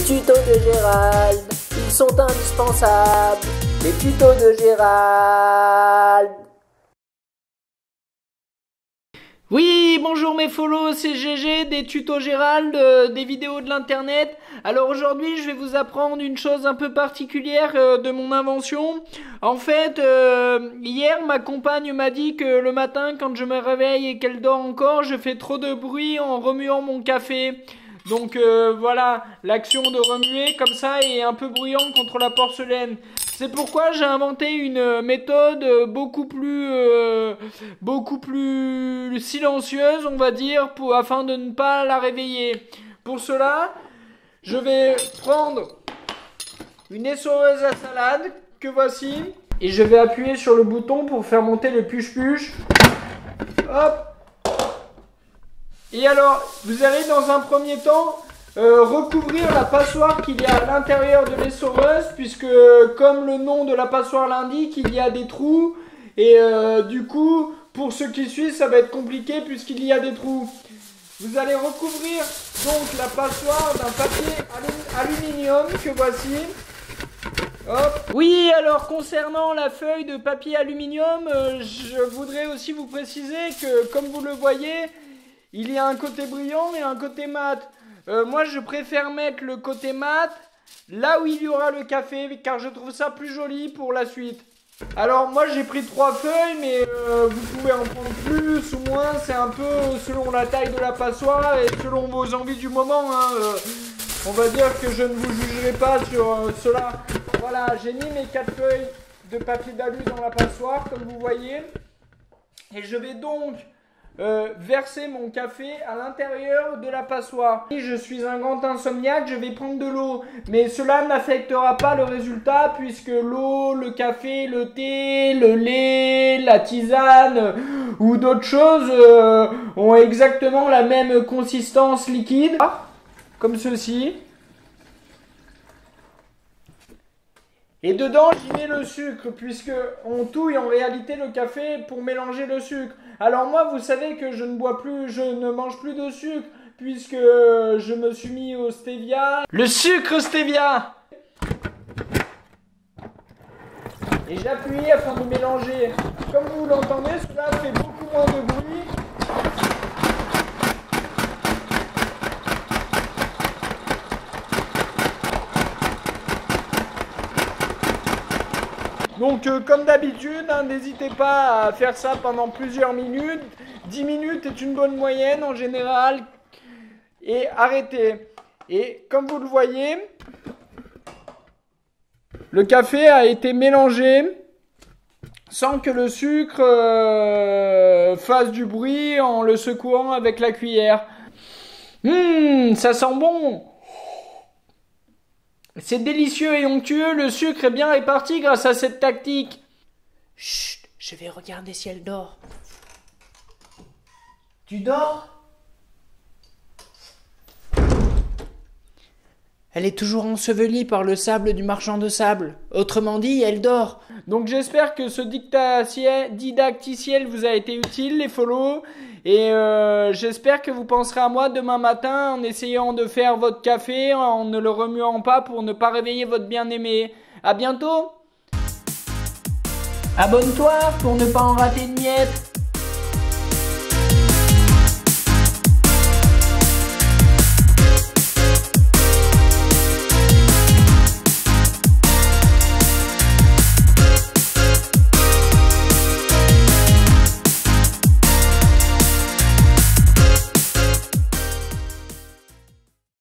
tutos de Gérald, ils sont indispensables. Les tutos de Gérald. Oui, bonjour mes follow, c'est GG, des tutos Gérald, des vidéos de l'internet. Alors aujourd'hui, je vais vous apprendre une chose un peu particulière de mon invention. En fait, hier, ma compagne m'a dit que le matin, quand je me réveille et qu'elle dort encore, je fais trop de bruit en remuant mon café. Donc voilà, l'action de remuer comme ça est un peu bruyante contre la porcelaine. C'est pourquoi j'ai inventé une méthode beaucoup plus silencieuse, on va dire, afin de ne pas la réveiller. Pour cela, je vais prendre une essoreuse à salade que voici et je vais appuyer sur le bouton pour faire monter le push-push. Hop. Et alors, vous allez dans un premier temps recouvrir la passoire qu'il y a à l'intérieur de l'essoreuse, puisque comme le nom de la passoire l'indique, il y a des trous. Et du coup, pour ceux qui suivent, ça va être compliqué puisqu'il y a des trous. Vous allez recouvrir donc la passoire d'un papier aluminium que voici. Hop. Oui, alors concernant la feuille de papier aluminium, je voudrais aussi vous préciser que, comme vous le voyez, il y a un côté brillant et un côté mat. Moi, je préfère mettre le côté mat là où il y aura le café, car je trouve ça plus joli pour la suite. Alors, moi, j'ai pris 3 feuilles, mais vous pouvez en prendre plus ou moins. C'est un peu selon la taille de la passoire et selon vos envies du moment. On va dire que je ne vous jugerai pas sur cela. Voilà, j'ai mis mes 4 feuilles de papier d'alu dans la passoire, comme vous voyez. Et je vais donc verser mon café à l'intérieur de la passoire. Si je suis un grand insomniaque, je vais prendre de l'eau, mais cela n'affectera pas le résultat puisque l'eau, le café, le thé, le lait, la tisane ou d'autres choses ont exactement la même consistance liquide, comme ceci. Et dedans, j'y mets le sucre, puisque on touille en réalité le café pour mélanger le sucre. Alors moi, vous savez que je ne mange plus de sucre, puisque je me suis mis au stevia. Le sucre stevia! Et j'appuie afin de mélanger. Comme vous l'entendez, cela fait beaucoup moins de bruit. Donc comme d'habitude, n'hésitez pas à faire ça pendant plusieurs minutes. 10 minutes est une bonne moyenne en général. Et arrêtez. Et comme vous le voyez, le café a été mélangé sans que le sucre fasse du bruit en le secouant avec la cuillère. Ça sent bon! C'est délicieux et onctueux, le sucre est bien réparti grâce à cette tactique. Chut, je vais regarder si elle dort. Tu dors? Elle est toujours ensevelie par le sable du marchand de sable. Autrement dit, elle dort. Donc j'espère que ce didacticiel vous a été utile, les follow. Et j'espère que vous penserez à moi demain matin en essayant de faire votre café, en ne le remuant pas pour ne pas réveiller votre bien-aimé. À bientôt! Abonne-toi pour ne pas en rater une miette.